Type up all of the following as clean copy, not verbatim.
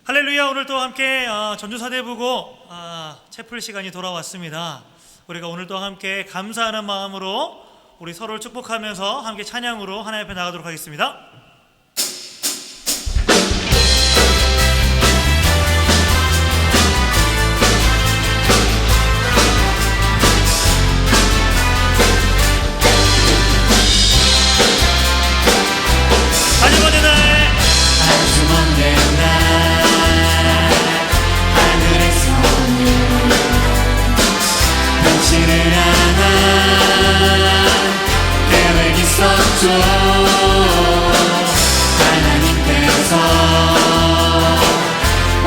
할렐루야. 오늘 또 함께 전주사대부고 채플 시간이 돌아왔습니다. 우리가 오늘 또 함께 감사하는 마음으로 우리 서로를 축복하면서 함께 찬양으로 하나님 앞에 나가도록 하겠습니다. 하나님께서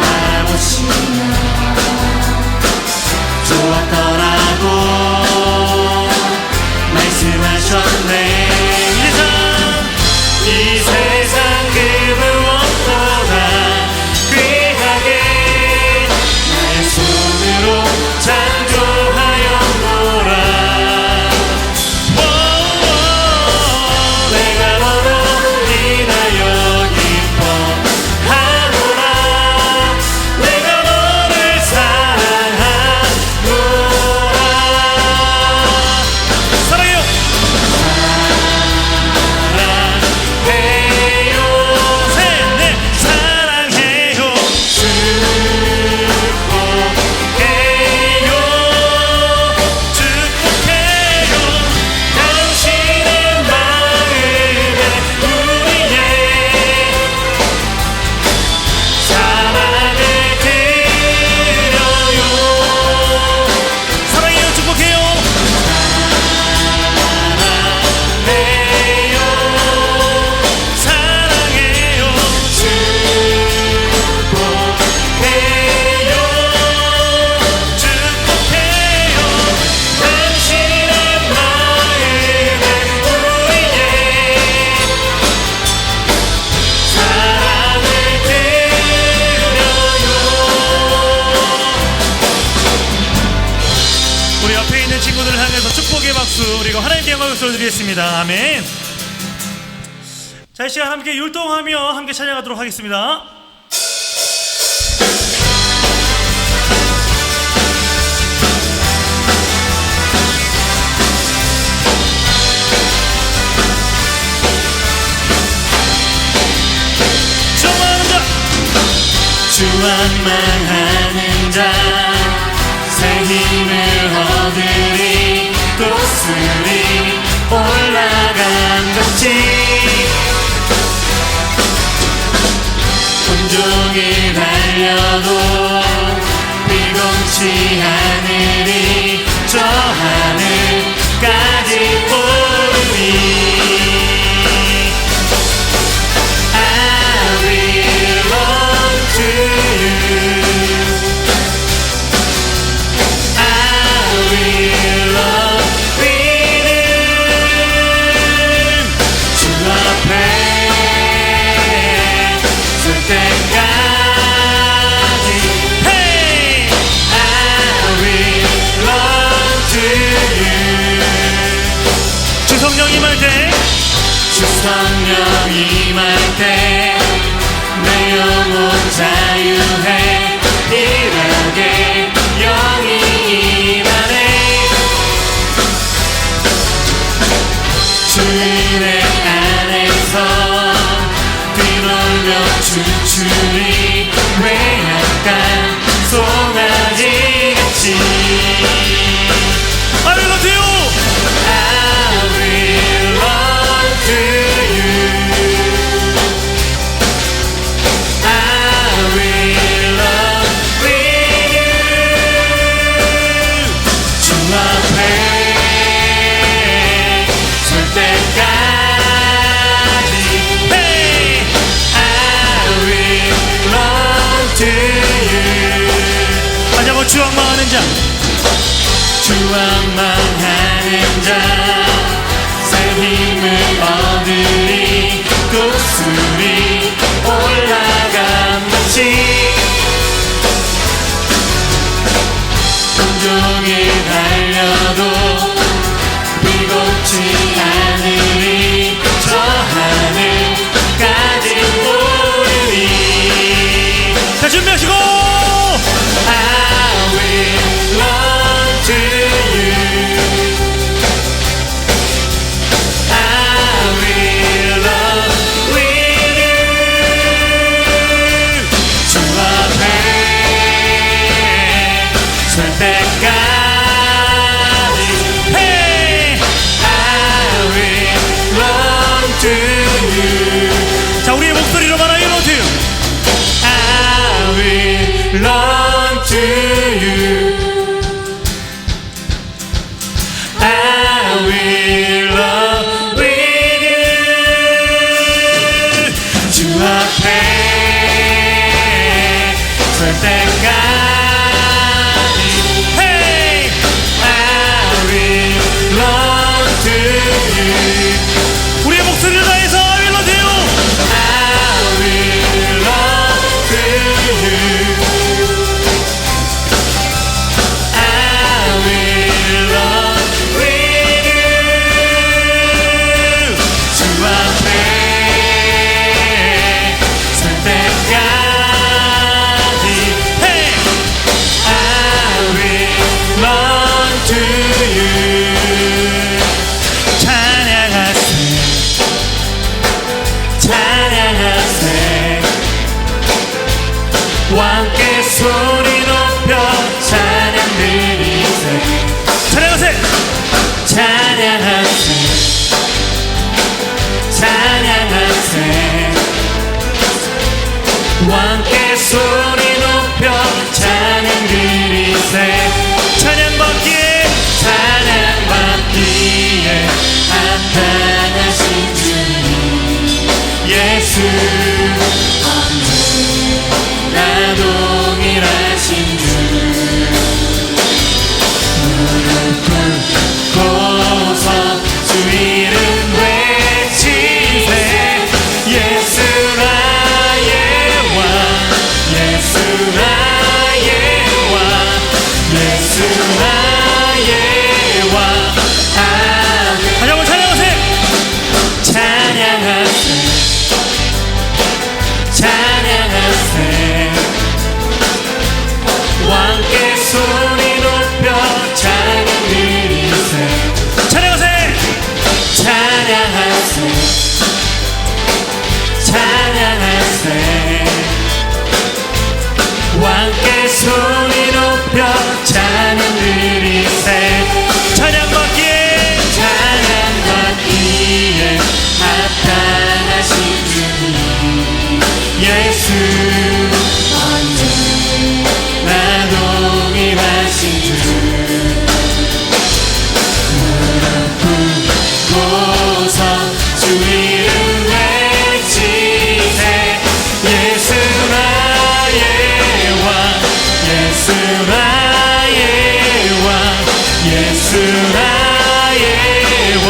바라보시며 좋았더라고 말씀하셨네. 이 세상 그 무엇보다 귀하게 나의 손으로 창조하였노라. 그리고 하나님께 영광을 드리겠습니다. 아멘. 자, 이 시간 함께 율동하며 함께 찬양하도록 하겠습니다. 주왕망하는 자 새 힘을 얻으리 독수리 올라간 같이 온종일 달려도 비공치 하늘이 저 하늘까지 오르니 I belong to you. 성령 임할 때 내 영혼 자유해 일하게 영이 임하네. 주 은혜 안에서 뛰놀며 춤추리 외양간 송아지같이. 할렐루야. I belong to you. 주왕망하는 자 주왕망하는 자 새 힘을 얻으리 독수리 올라간 같이 온종일 달려도 비겁지 않으리 저 하늘까지 오르리. 다시 함께 소리 높여 찬양 드리세 찬양받기에 찬양받기에 합당하신 주님 예수 언제나 동일하신 주 무릎 꿇고서 주 이름 외치세 예수 나의 왕 예수 나의 왕 예수 나의 왕 아멘 다시 한번 찬양하세요. 찬양하세 찬양하세 왕께 소리 높여 찬양 드리세 찬양하세요. 찬양하세 찬양하세 왕께 소리 높여 찬양 드리세 찬양받기에 찬양받기에 합당하신 주님 예수 언제나 동일하신 주 무릎 꿇고서 주 이름 외치세 예수 나의 왕 예수 나의 왕 예수 나의 왕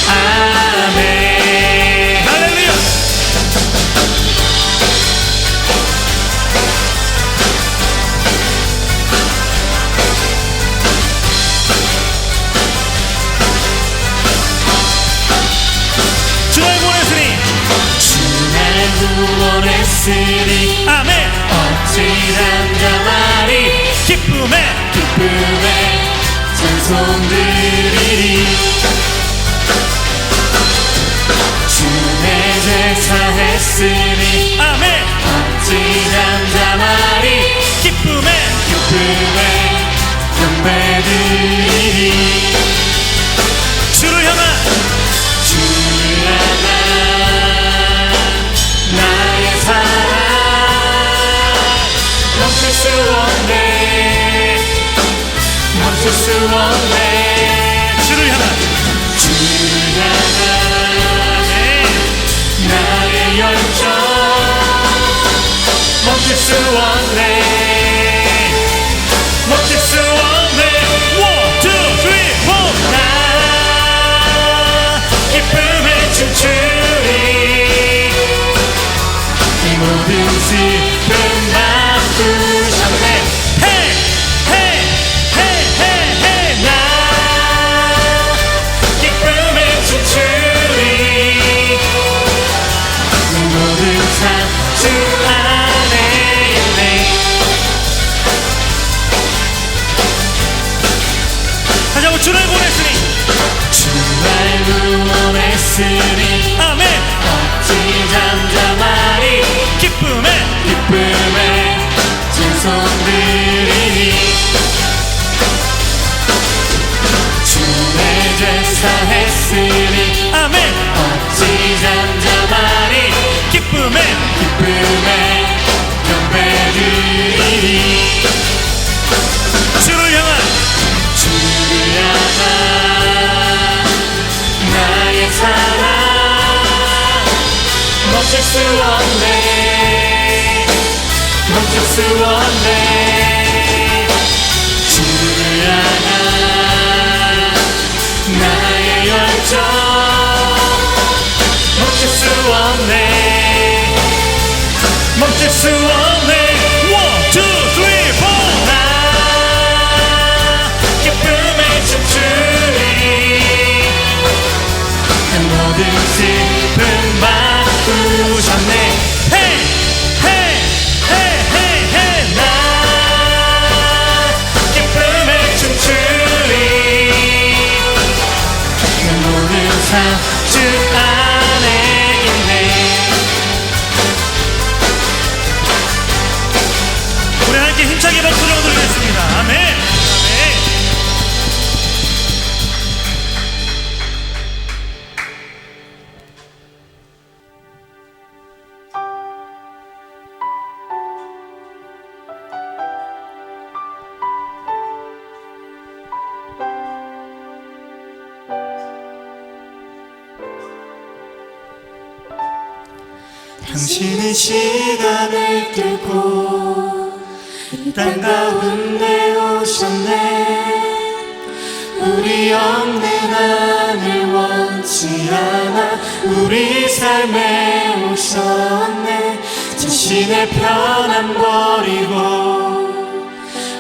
아멘 할렐루야. 주날 보냈으니 주날 구원했으니 아멘. 어찌 잠잠하리 기쁨에 기쁨에 찬송드리리 주의 제사 했으니 아멘. 어찌 잠잠하리 기쁨에 기쁨에 경배드리리 주를 향한 주를 향한 나의 사랑 멈출 수 없네 멈출 수 없네 주를 향한 주를 향한 아멘. 나의 열정 멈출 수 없네 멈출 수 없네 1, 2, 3, 4. 나 기쁨에 춤추리 이 모든 슬픔 바꾸셨네 헤이 헤이 헤이 헤이 헤이. 나 기쁨에 춤추리 이 모든 삶 주 안에 있네 다시 한번 주를 보냈으니 주말 구원했으니 아멘. 어찌 잠잠하리 기쁨에 기쁨에 찬송드리니 주의 제사 했으니 아멘. 어찌 잠잠하리 기쁨에 기쁨에 경배드리니 주를 향한 주를 향한 나의 사랑 멈출 수 없네 멈출 수 없네 주를 향한 나의 열정 멈출 수 없네 멈출 수 없네 1, 2, 3, 4. 나 기쁨에 춤추리 그 모든 슬픔 바꾸셨네 헤이 헤이 헤이 헤이 헤이. 나 기쁨에 춤추리 그 모든 삶 주 안에 있네 우리 함께 힘차게 박수를 드리겠습니다. 아멘. 아멘. 당신은 시간을 뚫고 이 땅 가운데 오셨네. 우리 없는 하늘 원치 않아 우리 삶에 오셨네. 자신의 편안 버리고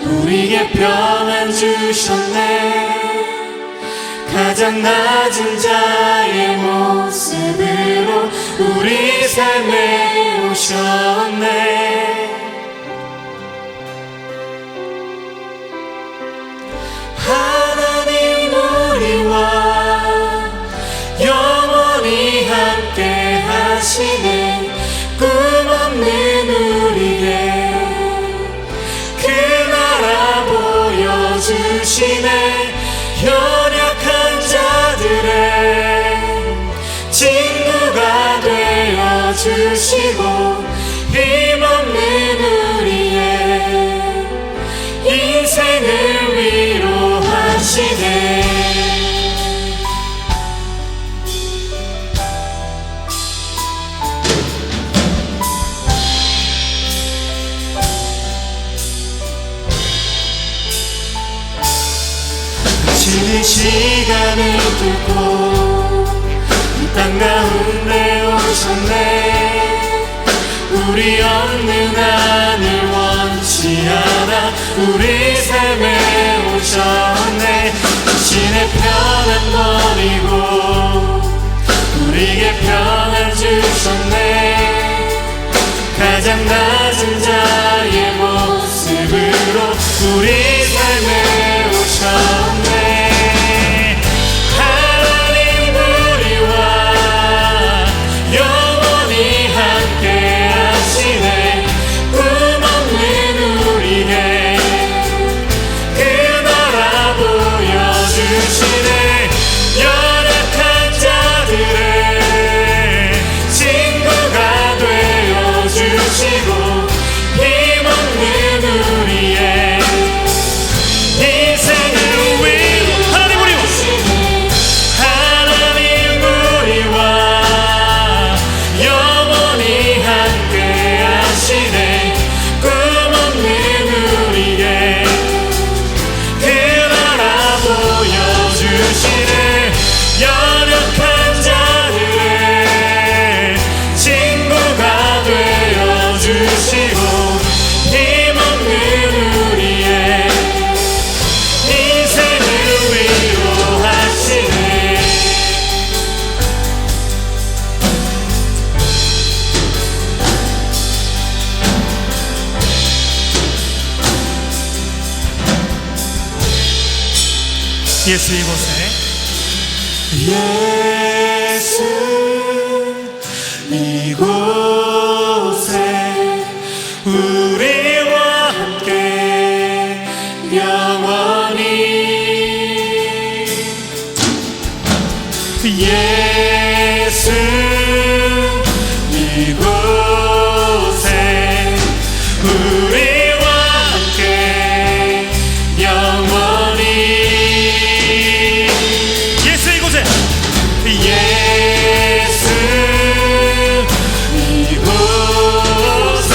우리에게 평안 주셨네. 가장 낮은 자의 모습으로 우리 삶에 오셨네. 하나님 우리와 영원히 함께 하시네. 꿈 없는 우리에게 그 나라 보여주시네. 연약한 자들의 친구가 되어주시고 힘없는 우리의 인생을 위로하시네. 당신은 시간을 뚫고 이 땅 가운데 오셨네. 우리 없는 하늘 원치 않아 우리 삶에 오셨네. 당신의 편안 버리고 우리에게 평안 주셨네. 가장 낮은 자의 모습으로 우리 삶에 오셨네. 예수 이곳에 예수 이곳에 우리와 함께 영원히 예수 이곳에 우리와 함께 영원히 예수 이곳에 예수 이곳에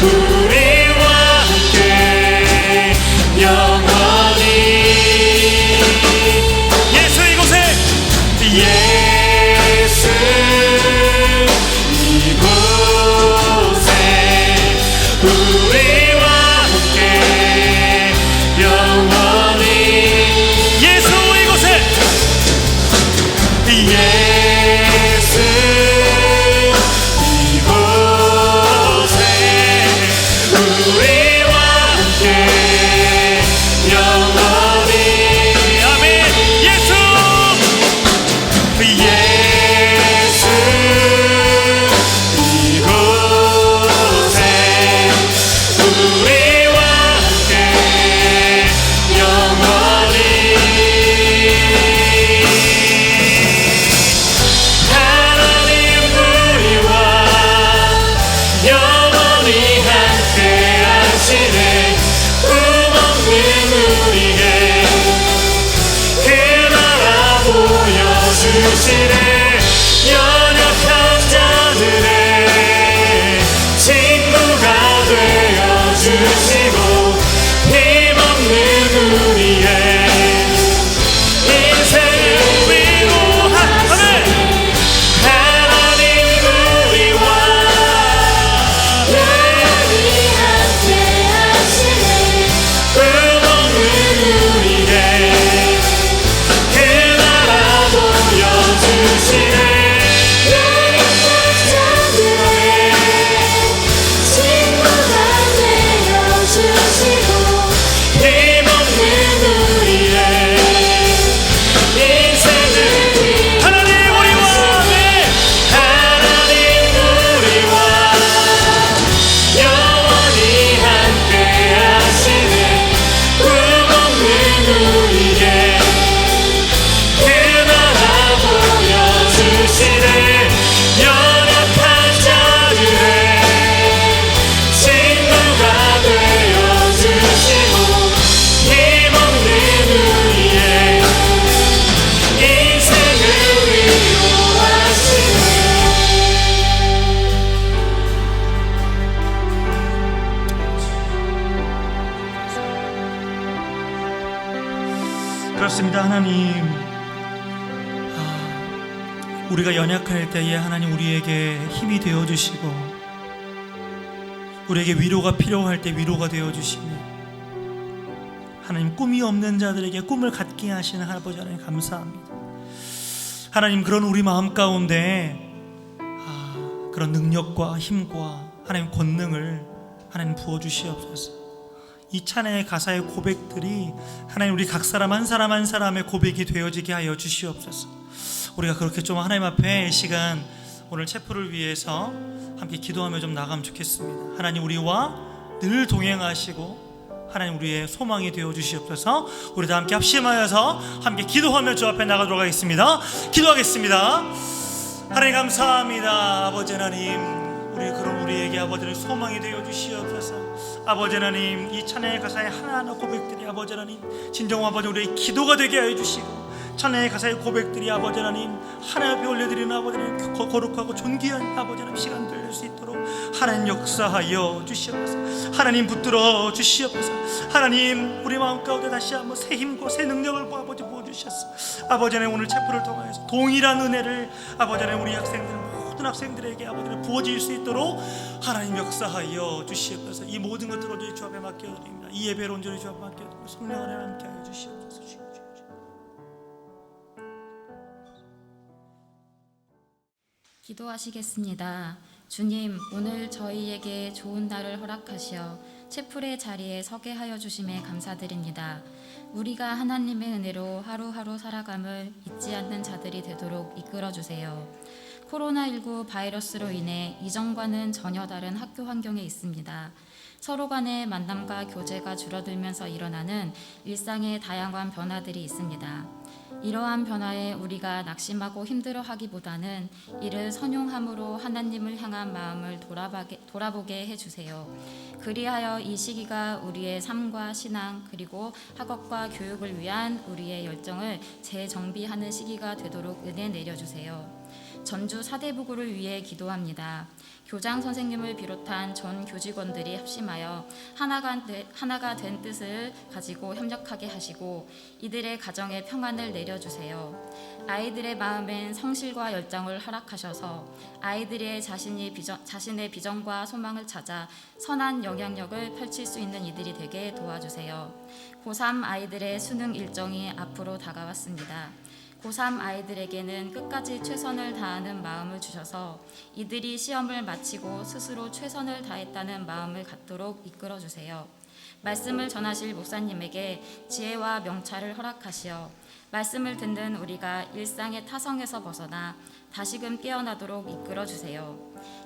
우리와 함께 영원히 예수 이곳에 예수 이곳에 우리와 함께 영원히 예수 이곳에 예수 이곳에 우리와 함께 영원히 아멘. 예수 예수 이곳에 우리와 함께 영원히 하나님 우리와 영원히 함께 하시네. 꿈 없는 우리에게 그 나라 보여주시네. 연약한 자들의 기도합니다. 하나님, 우리가 연약할 때에 하나님 우리에게 힘이 되어주시고, 우리에게 위로가 필요할 때 위로가 되어주시며, 하나님 꿈이 없는 자들에게 꿈을 갖게 하시는 아버지 하나님 감사합니다. 하나님, 그런 우리 마음 가운데 그런 능력과 힘과 하나님 권능을 하나님 부어주시옵소서. 이 찬양의 가사의 고백들이 하나님 우리 각 사람 한 사람 한 사람의 고백이 되어지게 하여 주시옵소서. 우리가 그렇게 좀 하나님 앞에 이 시간 오늘 체프를 위해서 함께 기도하며 좀 나가면 좋겠습니다. 하나님 우리와 늘 동행하시고 하나님 우리의 소망이 되어 주시옵소서. 우리 다 함께 합심하여서 함께 기도하며 주 앞에 나가도록 하겠습니다. 기도하겠습니다. 하나님 감사합니다. 아버지 하나님, 그럼 우리에게 아버지는 소망이 되어 주시옵소서. 아버지 하나님, 이 찬양의 가사의 하나하나 고백들이 아버지 하나님 진정 아버지 우리의 기도가 되게 하여 주시고, 찬양의 가사의 고백들이 아버지 하나님 하나님 앞에 올려드리는 아버지 하나님 거룩하고 존귀한 아버지 하나님 시간 될 수 있도록 하나님 역사하여 주시옵소서. 하나님 붙들어 주시옵소서. 하나님 우리 마음 가운데 다시 한번 새 힘과 새 능력을 아버지 부어주셨어. 아버지 하나님 오늘 체프를 통하여서 동일한 은혜를 아버지 하나님 우리 모든 학생들에게 아버지를 부어질 수 있도록 하나님 역사하여 주시옵소서. 이 모든 것들을 온전히 주 앞에 맡겨드립니다. 이 예배를 온전히 주 앞에 맡겨드리고 성령 하나님 함께하여 주시옵소서. 기도하시겠습니다. 주님, 오늘 저희에게 좋은 날을 허락하시어 채플의 자리에 서게 하여 주심에 감사드립니다. 우리가 하나님의 은혜로 하루하루 살아감을 잊지 않는 자들이 되도록 이끌어주세요. 코로나19 바이러스로 인해 이전과는 전혀 다른 학교 환경에 있습니다. 서로 간의 만남과 교제가 줄어들면서 일어나는 일상의 다양한 변화들이 있습니다. 이러한 변화에 우리가 낙심하고 힘들어하기보다는 이를 선용함으로 하나님을 향한 마음을 돌아보게 해주세요. 그리하여 이 시기가 우리의 삶과 신앙 그리고 학업과 교육을 위한 우리의 열정을 재정비하는 시기가 되도록 은혜 내려주세요. 전주 사대부고를 위해 기도합니다. 교장 선생님을 비롯한 전 교직원들이 합심하여 하나가 된 뜻을 가지고 협력하게 하시고 이들의 가정에 평안을 내려주세요. 아이들의 마음엔 성실과 열정을 허락하셔서 아이들의 자신의 비전과 소망을 찾아 선한 영향력을 펼칠 수 있는 이들이 되게 도와주세요. 고3 아이들의 수능 일정이 앞으로 다가왔습니다. 고3 아이들에게는 끝까지 최선을 다하는 마음을 주셔서 이들이 시험을 마치고 스스로 최선을 다했다는 마음을 갖도록 이끌어주세요. 말씀을 전하실 목사님에게 지혜와 명찰을 허락하시어 말씀을 듣는 우리가 일상의 타성에서 벗어나 다시금 깨어나도록 이끌어주세요.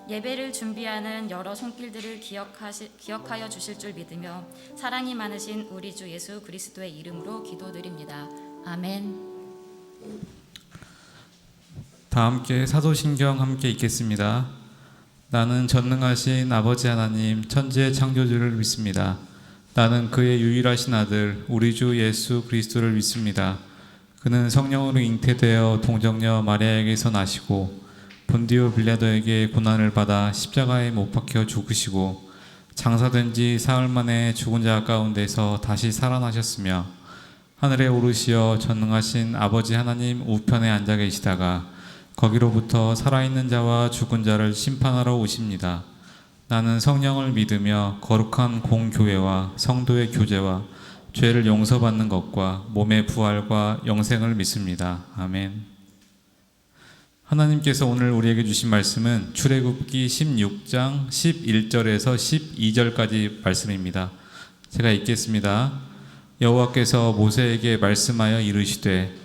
예배를 준비하는 여러 손길들을 기억하여 주실 줄 믿으며 사랑이 많으신 우리 주 예수 그리스도의 이름으로 기도드립니다. 아멘. 다 함께 사도신경 함께 읽겠습니다. 나는 전능하신 아버지 하나님 천지의 창조주를 믿습니다. 나는 그의 유일하신 아들 우리 주 예수 그리스도를 믿습니다. 그는 성령으로 잉태되어 동정녀 마리아에게서 나시고 본디오 빌라도에게 고난을 받아 십자가에 못 박혀 죽으시고 장사된 지 사흘 만에 죽은 자 가운데서 다시 살아나셨으며 하늘에 오르시어 전능하신 아버지 하나님 우편에 앉아 계시다가 거기로부터 살아있는 자와 죽은 자를 심판하러 오십니다. 나는 성령을 믿으며 거룩한 공교회와 성도의 교제와 죄를 용서받는 것과 몸의 부활과 영생을 믿습니다. 아멘. 하나님께서 오늘 우리에게 주신 말씀은 출애굽기 16장 11절에서 12절까지 말씀입니다. 제가 읽겠습니다. 여호와께서 모세에게 말씀하여 이르시되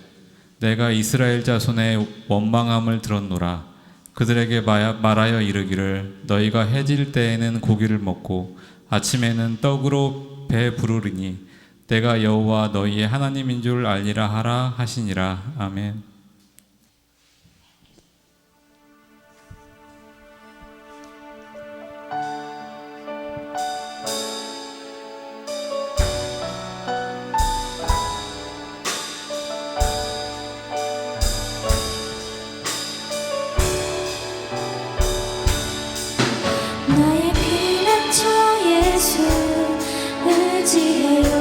내가 이스라엘 자손의 원망함을 들었노라. 그들에게 말하여 이르기를 너희가 해질 때에는 고기를 먹고 아침에는 떡으로 배 부르리니 내가 여호와 너희의 하나님인 줄 알리라 하라 하시니라. 아멘. 나의 피난처 예수 의지해요.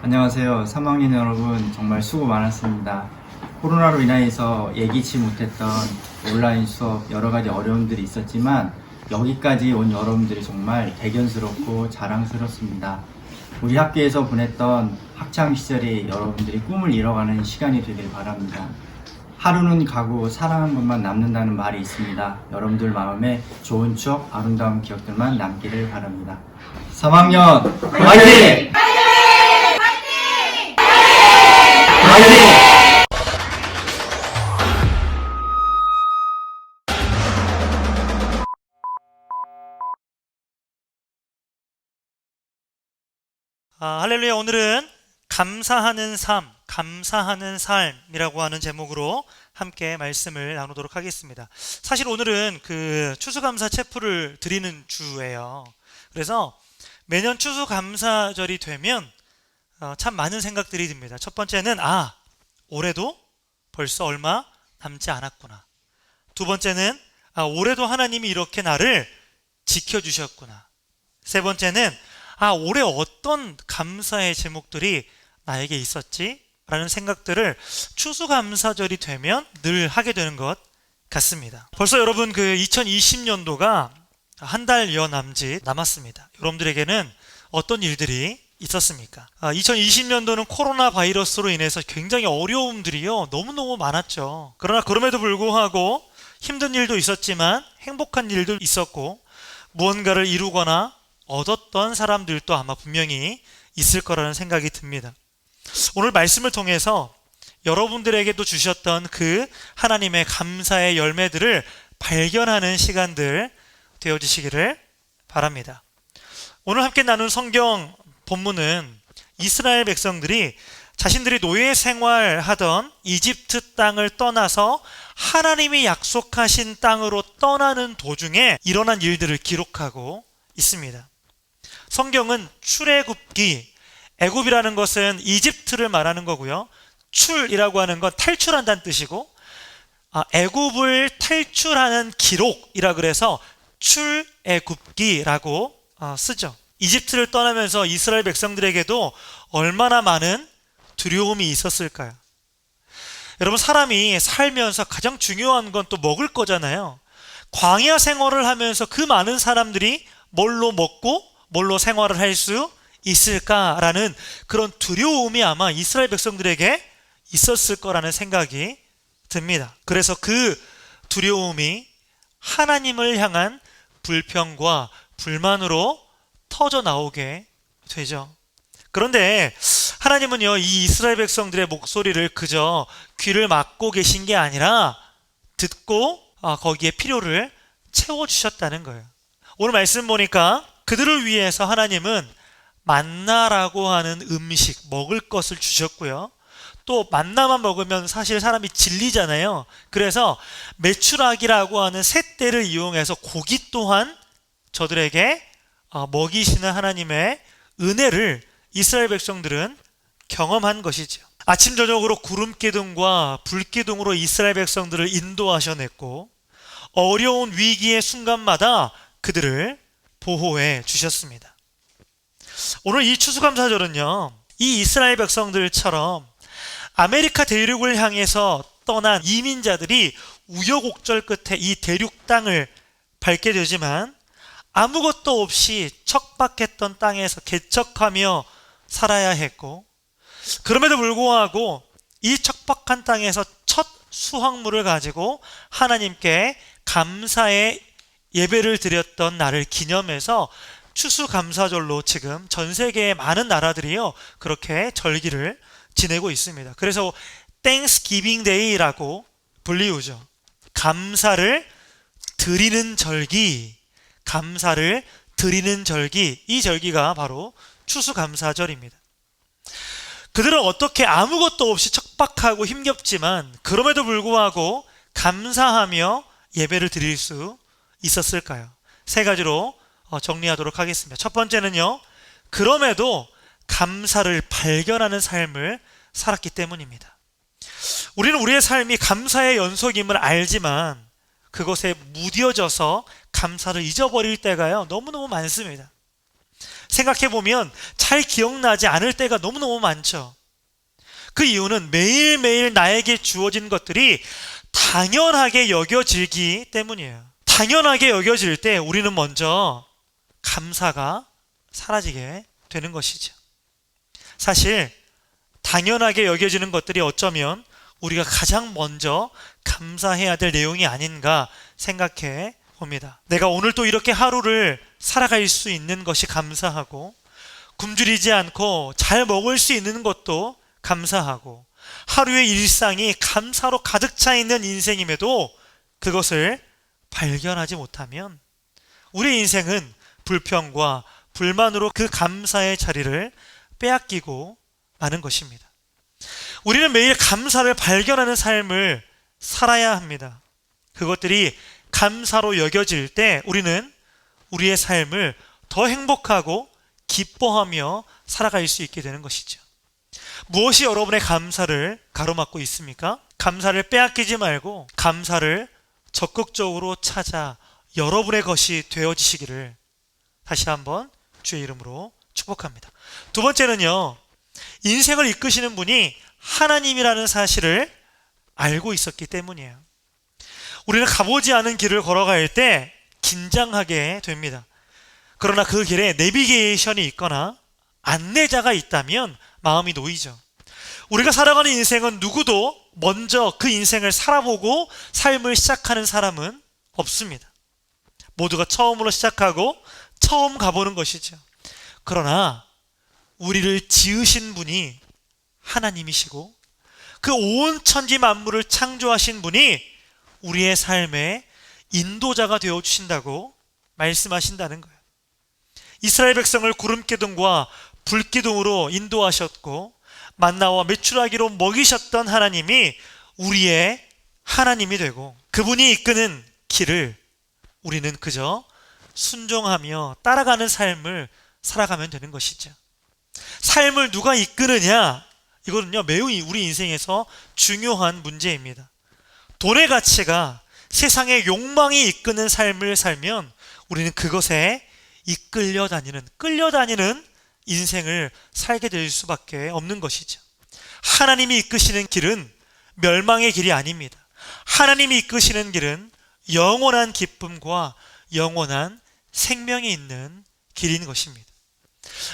안녕하세요. 3학년 여러분, 정말 수고 많았습니다. 코로나로 인하여서 예기치 못했던 온라인 수업 여러 가지 어려움들이 있었지만 여기까지 온 여러분들이 정말 대견스럽고 자랑스럽습니다. 우리 학교에서 보냈던 학창 시절이 여러분들이 꿈을 이뤄가는 시간이 되길 바랍니다. 하루는 가고 사랑한 것만 남는다는 말이 있습니다. 여러분들 마음에 좋은 추억, 아름다운 기억들만 남기를 바랍니다. 3학년 화이팅! 할렐루야. 오늘은 감사하는 삶, 감사하는 삶이라고 하는 제목으로 함께 말씀을 나누도록 하겠습니다. 사실 오늘은 그 추수감사 체프를 드리는 주예요. 그래서 매년 추수감사절이 되면 참 많은 생각들이 듭니다. 첫 번째는 올해도 벌써 얼마 남지 않았구나. 두 번째는 올해도 하나님이 이렇게 나를 지켜주셨구나. 세 번째는 올해 어떤 감사의 제목들이 나에게 있었지? 라는 생각들을 추수감사절이 되면 늘 하게 되는 것 같습니다. 벌써 여러분 그 2020년도가 한 달여 남짓 남았습니다. 여러분들에게는 어떤 일들이 있었습니까? 2020년도는 코로나 바이러스로 인해서 굉장히 어려움들이요 너무너무 많았죠. 그러나 그럼에도 불구하고 힘든 일도 있었지만 행복한 일도 있었고 무언가를 이루거나 얻었던 사람들도 아마 분명히 있을 거라는 생각이 듭니다. 오늘 말씀을 통해서 여러분들에게도 주셨던 그 하나님의 감사의 열매들을 발견하는 시간들 되어주시기를 바랍니다. 오늘 함께 나눈 성경 본문은 이스라엘 백성들이 자신들이 노예 생활하던 이집트 땅을 떠나서 하나님이 약속하신 땅으로 떠나는 도중에 일어난 일들을 기록하고 있습니다. 성경은 출애굽기, 애굽이라는 것은 이집트를 말하는 거고요. 출이라고 하는 건 탈출한다는 뜻이고 애굽을 탈출하는 기록이라 그래서 출애굽기라고 쓰죠. 이집트를 떠나면서 이스라엘 백성들에게도 얼마나 많은 두려움이 있었을까요? 여러분, 사람이 살면서 가장 중요한 건 또 먹을 거잖아요. 광야 생활을 하면서 그 많은 사람들이 뭘로 먹고 뭘로 생활을 할 수 있을까라는 그런 두려움이 아마 이스라엘 백성들에게 있었을 거라는 생각이 듭니다. 그래서 그 두려움이 하나님을 향한 불평과 불만으로 터져 나오게 되죠. 그런데 하나님은요, 이 이스라엘 백성들의 목소리를 그저 귀를 막고 계신 게 아니라 듣고 거기에 필요를 채워주셨다는 거예요. 오늘 말씀 보니까 그들을 위해서 하나님은 만나라고 하는 음식, 먹을 것을 주셨고요. 또 만나만 먹으면 사실 사람이 질리잖아요. 그래서 메추라기라고 하는 쇳대를 이용해서 고기 또한 저들에게 먹이시는 하나님의 은혜를 이스라엘 백성들은 경험한 것이죠. 아침 저녁으로 구름기둥과 불기둥으로 이스라엘 백성들을 인도하셔냈고 어려운 위기의 순간마다 그들을 보호해 주셨습니다. 오늘 이 추수감사절은요, 이 이스라엘 백성들처럼 아메리카 대륙을 향해서 떠난 이민자들이 우여곡절 끝에 이 대륙 땅을 밟게 되지만 아무것도 없이 척박했던 땅에서 개척하며 살아야 했고, 그럼에도 불구하고 이 척박한 땅에서 첫 수확물을 가지고 하나님께 감사의 예배를 드렸던 날을 기념해서 추수감사절로 지금 전 세계의 많은 나라들이요 그렇게 절기를 지내고 있습니다. 그래서 땡스기빙 데이라고 불리우죠. 감사를 드리는 절기, 감사를 드리는 절기, 이 절기가 바로 추수감사절입니다. 그들은 어떻게 아무것도 없이 척박하고 힘겹지만 그럼에도 불구하고 감사하며 예배를 드릴 수 있었을까요? 세 가지로 정리하도록 하겠습니다. 첫 번째는요, 그럼에도 감사를 발견하는 삶을 살았기 때문입니다. 우리는 우리의 삶이 감사의 연속임을 알지만 그것에 무뎌져서 감사를 잊어버릴 때가요, 너무너무 많습니다. 생각해보면 잘 기억나지 않을 때가 너무너무 많죠. 그 이유는 매일매일 나에게 주어진 것들이 당연하게 여겨지기 때문이에요. 당연하게 여겨질 때 우리는 먼저 감사가 사라지게 되는 것이죠. 사실 당연하게 여겨지는 것들이 어쩌면 우리가 가장 먼저 감사해야 될 내용이 아닌가 생각해 봅니다. 내가 오늘 또 이렇게 하루를 살아갈 수 있는 것이 감사하고, 굶주리지 않고 잘 먹을 수 있는 것도 감사하고, 하루의 일상이 감사로 가득 차 있는 인생임에도 그것을 발견하지 못하면 우리 인생은 불평과 불만으로 그 감사의 자리를 빼앗기고 마는 것입니다. 우리는 매일 감사를 발견하는 삶을 살아야 합니다. 그것들이 감사로 여겨질 때 우리는 우리의 삶을 더 행복하고 기뻐하며 살아갈 수 있게 되는 것이죠. 무엇이 여러분의 감사를 가로막고 있습니까? 감사를 빼앗기지 말고 감사를 적극적으로 찾아 여러분의 것이 되어지시기를 다시 한번 주의 이름으로 축복합니다. 두 번째는요, 인생을 이끄시는 분이 하나님이라는 사실을 알고 있었기 때문이에요. 우리는 가보지 않은 길을 걸어갈 때 긴장하게 됩니다. 그러나 그 길에 내비게이션이 있거나 안내자가 있다면 마음이 놓이죠. 우리가 살아가는 인생은 누구도 먼저 그 인생을 살아보고 삶을 시작하는 사람은 없습니다. 모두가 처음으로 시작하고 처음 가보는 것이죠. 그러나 우리를 지으신 분이 하나님이시고 그 온 천지 만물을 창조하신 분이 우리의 삶의 인도자가 되어주신다고 말씀하신다는 거예요. 이스라엘 백성을 구름기둥과 불기둥으로 인도하셨고 만나와 메추라기로 먹이셨던 하나님이 우리의 하나님이 되고, 그분이 이끄는 길을 우리는 그저 순종하며 따라가는 삶을 살아가면 되는 것이죠. 삶을 누가 이끄느냐, 이거는요 매우 우리 인생에서 중요한 문제입니다. 돈의 가치가 세상의 욕망이 이끄는 삶을 살면 우리는 그것에 끌려다니는 인생을 살게 될 수밖에 없는 것이죠. 하나님이 이끄시는 길은 멸망의 길이 아닙니다. 하나님이 이끄시는 길은 영원한 기쁨과 영원한 생명이 있는 길인 것입니다.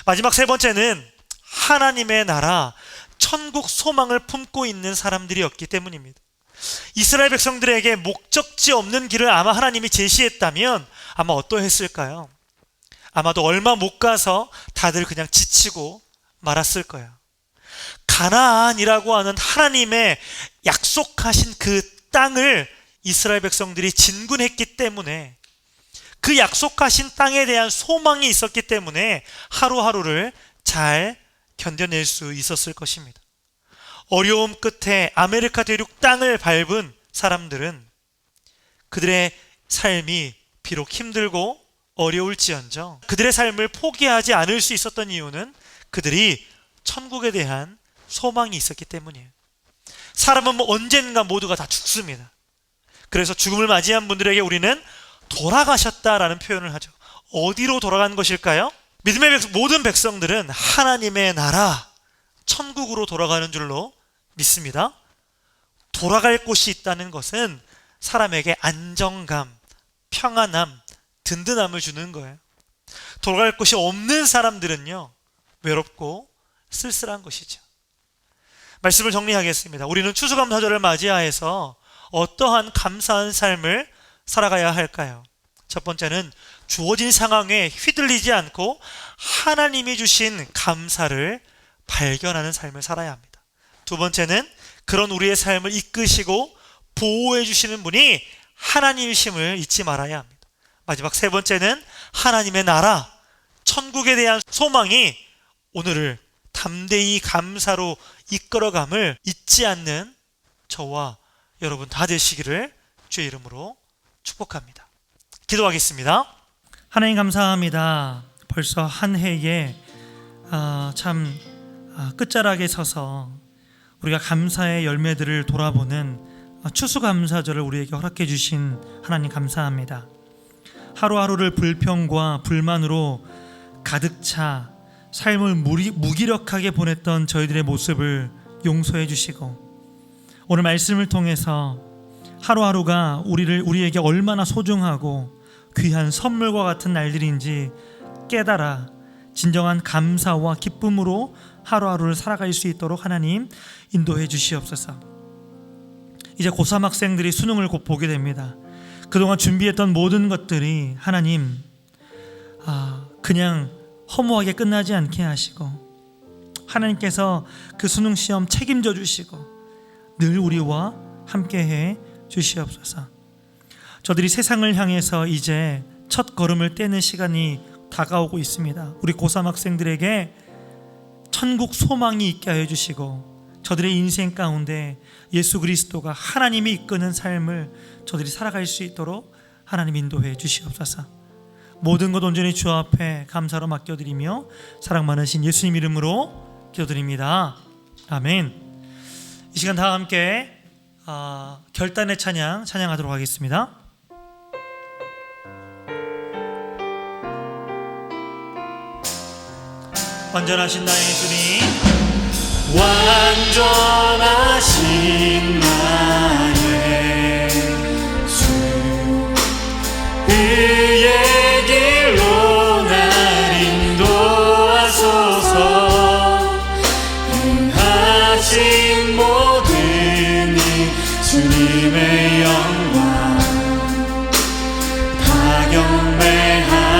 마지막 세 번째는 하나님의 나라, 천국 소망을 품고 있는 사람들이었기 때문입니다. 이스라엘 백성들에게 목적지 없는 길을 아마 하나님이 제시했다면 아마 어떠했을까요? 아마도 얼마 못 가서 다들 그냥 지치고 말았을 거예요. 가나안이라고 하는 하나님의 약속하신 그 땅을 이스라엘 백성들이 진군했기 때문에, 그 약속하신 땅에 대한 소망이 있었기 때문에 하루하루를 잘 견뎌낼 수 있었을 것입니다. 어려움 끝에 아메리카 대륙 땅을 밟은 사람들은 그들의 삶이 비록 힘들고 어려울지언정 그들의 삶을 포기하지 않을 수 있었던 이유는 그들이 천국에 대한 소망이 있었기 때문이에요. 사람은 언젠가 모두가 다 죽습니다. 그래서 죽음을 맞이한 분들에게 우리는 돌아가셨다라는 표현을 하죠. 어디로 돌아간 것일까요? 믿음의 모든 백성들은 하나님의 나라, 천국으로 돌아가는 줄로 믿습니다. 돌아갈 곳이 있다는 것은 사람에게 안정감, 평안함, 든든함을 주는 거예요. 돌아갈 곳이 없는 사람들은요, 외롭고 쓸쓸한 것이죠. 말씀을 정리하겠습니다. 우리는 추수감사절을 맞이하여서 어떠한 감사한 삶을 살아가야 할까요? 첫 번째는 주어진 상황에 휘둘리지 않고 하나님이 주신 감사를 발견하는 삶을 살아야 합니다. 두 번째는 그런 우리의 삶을 이끄시고 보호해 주시는 분이 하나님이심을 잊지 말아야 합니다. 마지막 세 번째는 하나님의 나라, 천국에 대한 소망이 오늘을 담대히 감사로 이끌어감을 잊지 않는 저와 여러분 다 되시기를 주의 이름으로 축복합니다. 기도하겠습니다. 하나님 감사합니다. 벌써 한 해에 끝자락에 서서 우리가 감사의 열매들을 돌아보는 추수감사절을 우리에게 허락해 주신 하나님 감사합니다. 하루하루를 불평과 불만으로 가득 차 삶을 무기력하게 보냈던 저희들의 모습을 용서해 주시고, 오늘 말씀을 통해서 하루하루가 우리에게 얼마나 소중하고 귀한 선물과 같은 날들인지 깨달아 진정한 감사와 기쁨으로 하루하루를 살아갈 수 있도록 하나님 인도해 주시옵소서. 이제 고3 학생들이 수능을 곧 보게 됩니다. 그동안 준비했던 모든 것들이 하나님 그냥 허무하게 끝나지 않게 하시고, 하나님께서 그 수능 시험 책임져 주시고 늘 우리와 함께해 주시옵소서. 저들이 세상을 향해서 이제 첫 걸음을 떼는 시간이 다가오고 있습니다. 우리 고3 학생들에게 천국 소망이 있게 하여 주시고, 저들의 인생 가운데 예수 그리스도가 하나님이 이끄는 삶을 저들이 살아갈 수 있도록 하나님 인도해 주시옵소서. 모든 것 온전히 주 앞에 감사로 맡겨드리며 사랑 많으신 예수님 이름으로 기도드립니다. 아멘. 이 시간 다 함께 결단의 찬양하도록 하겠습니다. 완전하신 나의 주님, 완전하신 나의 주, 의의 길로 날 인도하소서. 행하신 모든 일 주님의 영광 다 경배합니다.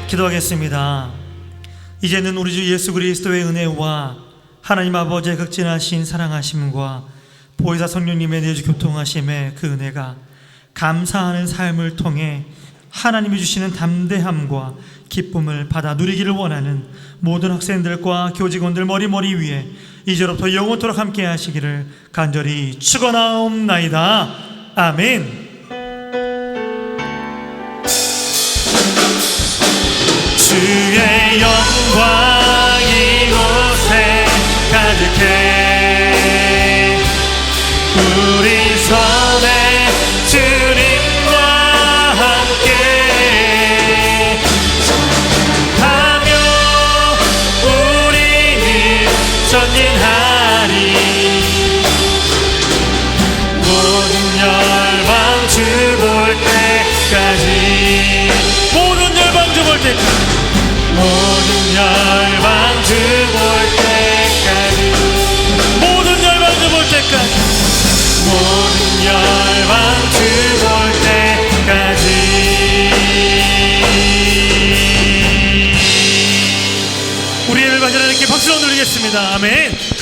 기도하겠습니다. 이제는 우리 주 예수 그리스도의 은혜와 하나님 아버지의 극진하신 사랑하심과 보혜사 성령님의 내주 교통하심의 그 은혜가 감사하는 삶을 통해 하나님이 주시는 담대함과 기쁨을 받아 누리기를 원하는 모든 학생들과 교직원들 머리 위에 이제로부터 영원토록 함께 하시기를 간절히 축원하옵나이다. 아멘. 주의 영광 이곳에 가득해. 우리 손에 주님과 함께 찬양하며 우리는 전진하리. 모든 열방 주 볼 때까지, 모든 열방 주 볼 때까지, 모든 열방 주 볼 때까지, 모든 열방 주 볼 때까지, 모든 열방 주 볼 때까지. 우리의 열방을 이렇게 박수로 누리겠습니다. 아멘.